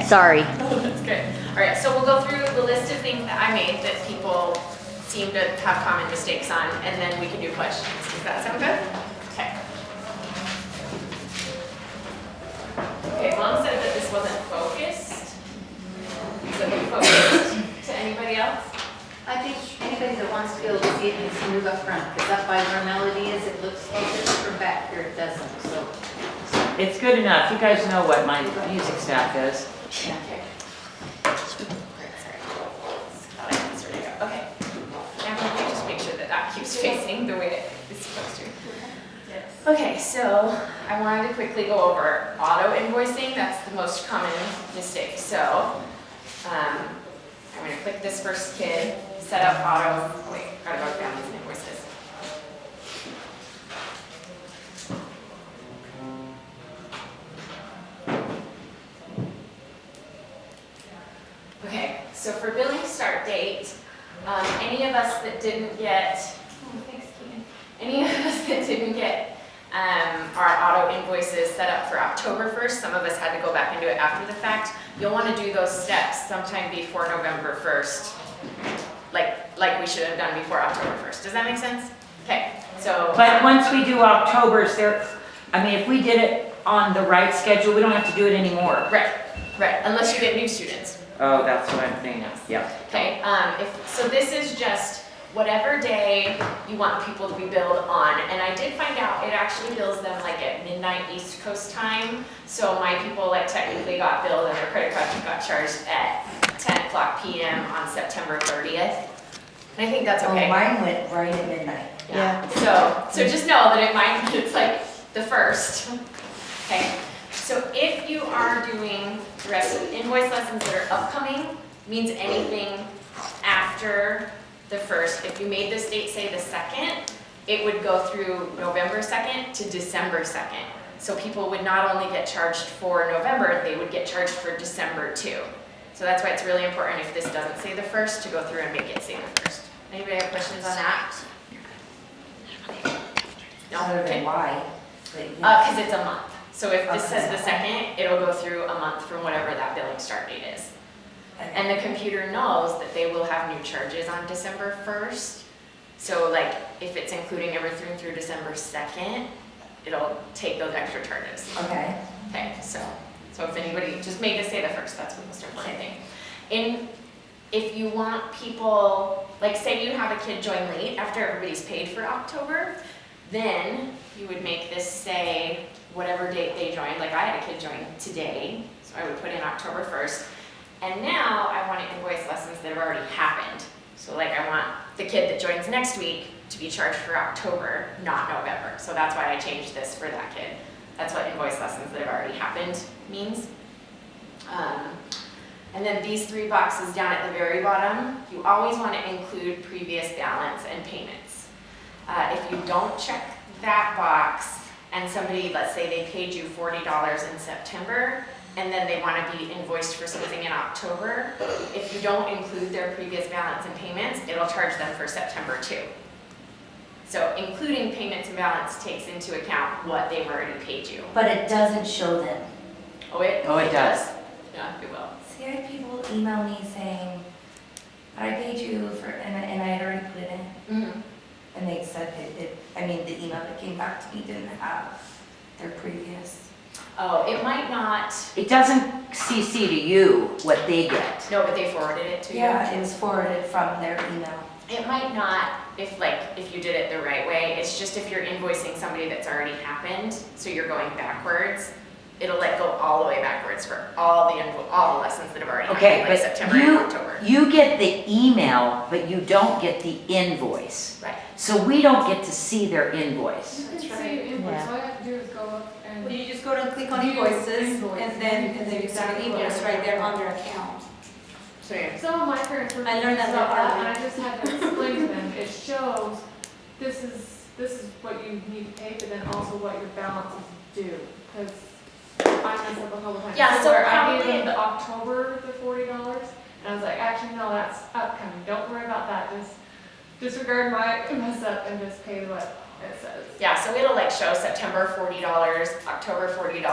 Sorry. That's good. All right, so we'll go through the list of things that I made that people seem to have common mistakes on, and then we can do questions. Does that sound good? Okay. Okay, Mom said that this wasn't focused. Is it focused to anybody else? I think anybody that wants to be able to see it needs to move up front, because up by where Melody is, it looks focused, from back here it doesn't, so. It's good enough. You guys know what my music staff is. Yeah. Okay. Okay. Now let me just make sure that that keeps facing the way it's supposed to. Okay, so I wanted to quickly go over auto invoicing. That's the most common mistake. So I'm going to click this first kid, set up auto. Oh wait, gotta go to families and invoices. Okay, so for billing start date, any of us that didn't get, thanks, Keegan. Any of us that didn't get our auto invoices set up for October 1st, some of us had to go back and do it after the fact. You'll want to do those steps sometime before November 1st, like we should have done before October 1st. Does that make sense? Okay, so. But once we do October's, if we did it on the right schedule, we don't have to do it anymore. Right, unless you get new students. Oh, that's what I'm thinking. Yeah. Okay, so this is just whatever day you want people to be billed on. And I did find out it actually bills them like at midnight East Coast time. So my people like technically got billed and their credit card got charged at 10 o'clock p.m. on September 30th. And I think that's okay. Oh, mine went right at midnight. Yeah. So just know that it's like the first. Okay. So if you are doing the rest of the invoice lessons that are upcoming, means anything after the 1st. If you made this date say the 2nd, it would go through November 2nd to December 2nd. So people would not only get charged for November, they would get charged for December too. So that's why it's really important if this doesn't say the 1st to go through and make it say the 1st. Anybody have questions on that? No? Other Okay. than why, but yeah. Because it's a month. So if this says the 2nd, it'll go through a month from whatever that billing start date is. And the computer knows that they will have new charges on December 1st. So like if it's including everything through December 2nd, it'll take those extra charges. Okay. Okay, so if anybody, just make it say the 1st, that's the most important thing. If you want people, like say you have a kid join late after everybody's paid for October, then you would make this say whatever date they joined. Like I had a kid join today, so I would put in October 1st. And now I want to invoice lessons that have already happened. So like I want the kid that joins next week to be charged for October, not November. So that's why I changed this for that kid. That's what invoice lessons that have already happened means. And then these 3 boxes down at the very bottom, you always want to include previous balance and payments. If you don't check that box and somebody, let's say they paid you $40 in September, and then they want to be invoiced for something in October, if you don't include their previous balance and payments, it'll charge them for September too. So including payments and balance takes into account what they've already paid you. But it doesn't show them. Oh, it does? Yeah, it will. See, I had people email me saying, I paid you for, and I had already put it in. Mm-hmm. And they said the email that came back to me didn't have their previous. Oh, it might not. It doesn't CC to you what they get. No, but they forwarded it to you. Yeah, it was forwarded from their email. It might not if you did it the right way. It's just if you're invoicing somebody that's already happened, so you're going backwards, it'll go all the way backwards for all the lessons that have already Okay, happened, like but September and October. you get the email, but you don't get the invoice. Right. So we don't get to see their invoice. You can see invoice, all you have to do is go up and. Well, you just go to click on View invoices, invoice, and then you see the invoice right there on their account. So yeah. Some of my parents were. I learned that the stuff hard and way. I just had to explain to them, it shows, this is what you need to pay, but then also what your balance is due, because I mess up a couple times. Yeah, so where I gave probably- them the October, the $40, and I was like, actually, no, that's upcoming, don't worry about that, just disregard my mess up and just pay what it says. Yeah, so it'll show September $40, October $40,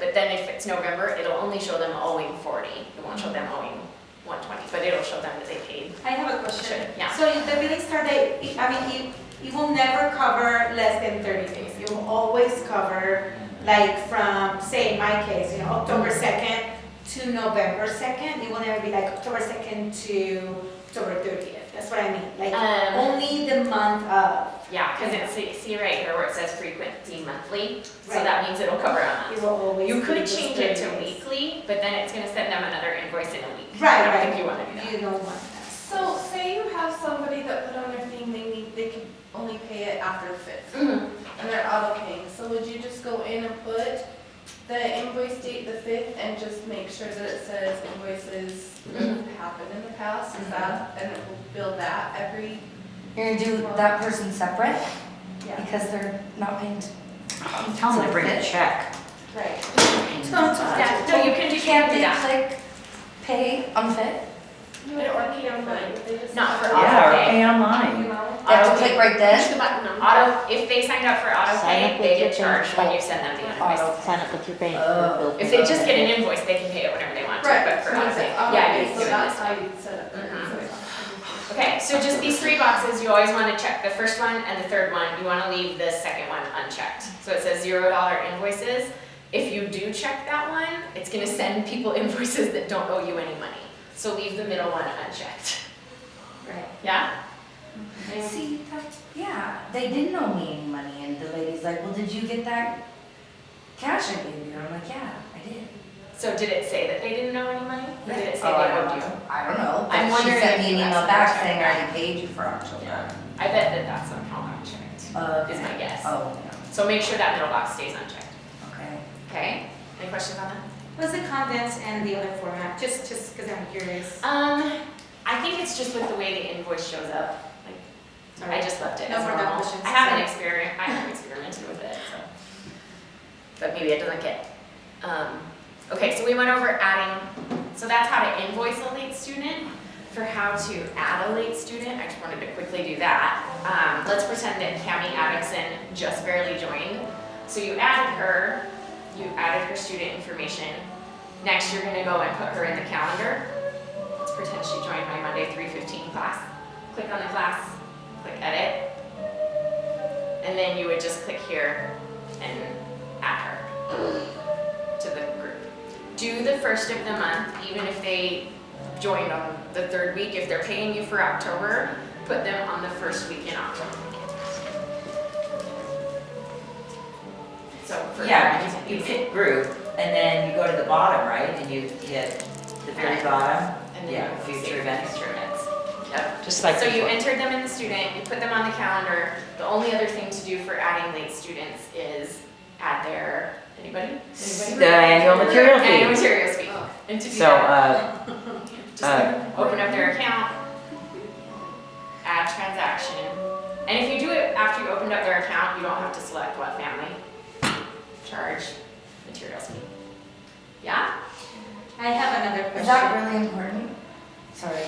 but then if it's November, it'll only show them owing 40. are they, I mean, it will never cover less than 30 days. It will always cover, like from, say in my case, October 2nd to November 2nd. It will never be like October 2nd to October 30th. That's what I mean, like only the month of. Yeah, because it's, see right here where it says frequency monthly, so Right. that means it'll cover a month. It will always. You be could just change it 30 to days. weekly, but then it's gonna send them another invoice in a week. Right, I don't right. think you wanna do that. You don't want that. So say you have somebody that put on their thing, they can only pay it after the 5th, and they're auto paying. So would you just go in and put the invoice date the 5th and just make sure that it says invoices that have happened in the past? Is that, and it will bill that every, You're gonna do that person separate yeah, because they're not paying. Tell them to bring a check. right. Yeah, no, you can do Can't they that. click pay on Fit? Or pay online, but they just. Not for Yeah, or auto pay. pay online. They have to click right Push then? the button on auto, if they signed up for auto Sign pay, up they with your get charged bank. when you send them the Auto, invoice. sign up with your bank. Oh. bill If they just get payment. an invoice, they can pay it whenever they want to, Right, but for so auto it's pay, auto yeah, pay, you so do it that's this way. how you set up. Mhm. Okay, so just these 3 boxes, you always want to check the first one and the third one, you want to leave the second one unchecked. So it says $0 invoices. If you do check that one, it's gonna send people invoices that don't owe you any money. So leave the middle one unchecked. Right. Yeah? See, yeah, they didn't owe me any money and the lady's like, well, did you get that cash I gave you? I'm like, yeah, I did. So did it say that they didn't owe any money? Or did it say Oh, I they don't owed you? know. I don't know. I'm She wondering sent if me an you email asked back them to saying I check already paid you for October. I bet that that somehow got checked, is my guess. Oh, So make sure that middle box stays unchecked, okay. okay? Any questions on that? What's the contents and the other format? Just because I'm curious. I think it's just with the way the invoice shows up. Like, I just left it No as more normal. questions. I haven't experimented with it, so. But maybe it doesn't get, okay, so we went over adding, so that's how to invoice a late student. For how to add a late student, I just wanted to quickly do that. Let's pretend that Cami Adamson just barely joined. So you added her student information. Next, you're gonna go and put her in the calendar. Let's pretend she joined my Monday 3:15 class. Click on the class, click edit. And then you would just click here and add her to the group. Do the first of the month, even if they joined on the 3rd week. If they're paying you for October, put them on the 1st week in October. So for Yeah, you pick group, and then you go to the bottom, right, and you hit the very bottom. and then Yeah, you future save events. Future events. Yep. Just like So you before. entered them in the student, you put them on the calendar. The only other thing to do for adding late students is add their, anybody? The annual material Annual fee. materials fee. And to do So, that, just uh, open up their account, add transaction. And if you do it after you opened up their account, you don't have to select what family. Charge materials fee. Yeah? I have another question. Is that really important? Sorry,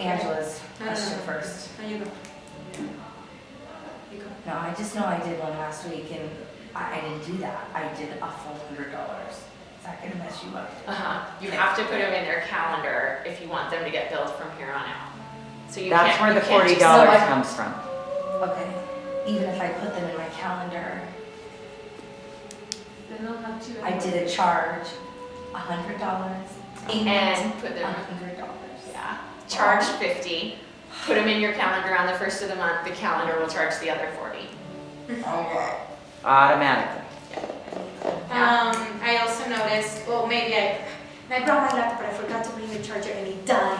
Angela's No. question first. No, you go. You go. No, I just know I did one last week and I didn't do that. I did a full $100. Is that gonna mess you up? You have to put them in their calendar if you want them to get billed from here on out. So you that's can't- where you the can't $40 just- So I- comes from. Okay, even if I put them in my calendar, Then they'll have 2. I did a charge $100 And put them, $100. yeah, charge 50, put them in your calendar on the 1st of the month, the calendar will charge the other 40. Okay. Automatically. I also noticed, well, maybe I brought my laptop, but I forgot to bring the charger and it died.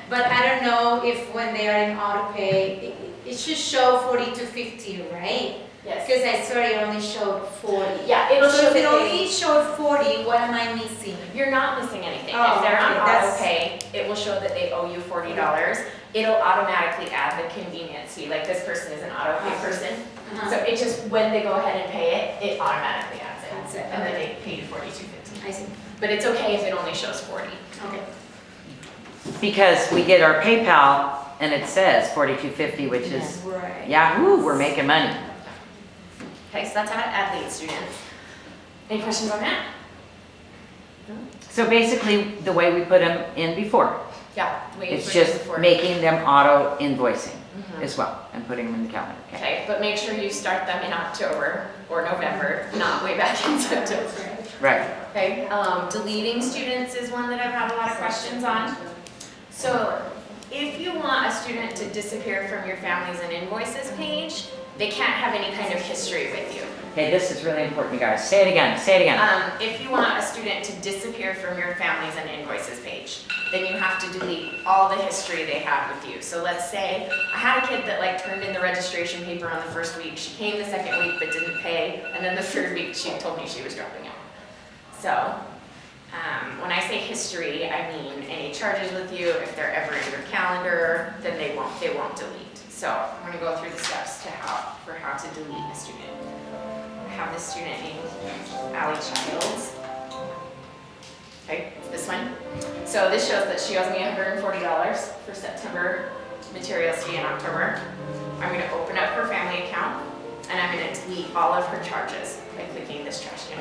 But I don't know if when they are in auto pay, it should show 40 to 50, right? Yes. Because I saw it only showed 40. Yeah, it'll So show if it that only showed 40, what am I missing? you're not missing anything. Oh, If they're on okay, auto that's- pay, it will show that they owe you $40. It'll automatically add the convenience fee, like this person is an auto pay person. So it just, when they go ahead and pay it, it automatically adds it. That's it, And then okay. they pay you $42.50. I see. But it's okay if it only shows 40. Okay. Because we get our PayPal and it says $42.50, which is, Right. yahoo, we're making money. Okay, so that's how to add late students. Any questions on that? So basically, the way we put them in before, Yeah. the way you It's put it just before. making them auto invoicing Mhm. as well and putting them in the calendar. Okay. Okay, but make sure you start them in October or November, not way back in September. Right. Okay, deleting students is one that I've had a lot of questions on. So if you want a student to disappear from your families and invoices page, they can't have any kind of history with you. Okay, this is really important, you guys. Say it again, say it again. If you want a student to disappear from your families and invoices page, then you have to delete all the history they had with you. So let's say I had a kid that like turned in the registration paper on the first week, she came the second week but didn't pay, and then the third week she told me she was dropping out. So, when I say history, I mean any charges with you, if they're ever in your calendar, then they won't delete. So I'm gonna go through the steps to how to delete a student. I have this student named Allie Childs. Okay, this one. So this shows that she owes me $140 for September materials fee in October. I'm gonna open up her family account and I'm gonna delete all of her charges by clicking this trash can.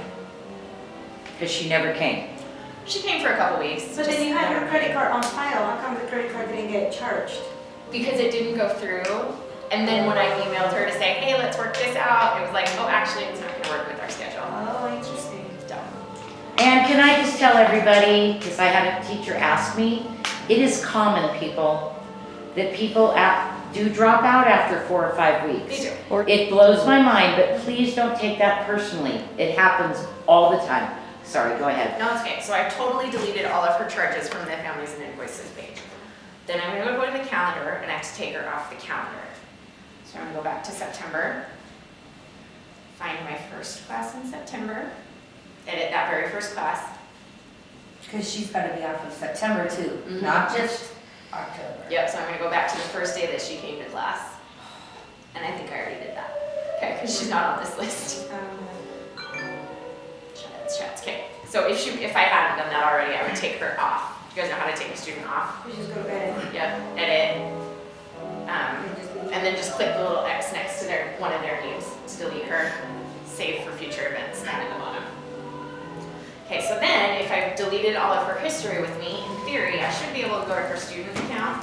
Because she never came. She came for a couple weeks. But then you had her credit card on file, how come the credit card didn't get charged? Because it didn't go through. And then when I emailed her to say, hey, let's work this out, it was like, oh, actually, it's not gonna work with our schedule. Oh, interesting. So, And can I just tell everybody, because I had a teacher ask me, it is common, people, that people do drop out after 4 or 5 weeks. they do. It blows my mind, but please don't take that personally. It happens all the time. Sorry, go ahead. No, it's okay. So I totally deleted all of her charges from the families and invoices page. Then I'm gonna go to the calendar and I have to take her off the calendar. So I'm gonna go back to September, find my first class in September, edit that very first class. Cause she's gotta be off of September too, Mhm. not just October. Yep, so I'm gonna go back to the first day that she came to class. And I think I already did that. Okay, because she's not on this list. Strats, okay. So if I hadn't done that already, I would take her off. Do you guys know how to take a student off? We just go to edit. Yep, edit. And then just click the little X next to one of their names to delete her. Save for future events down at the bottom. Okay, so then if I've deleted all of her history with me, in theory, I should be able to go to her student account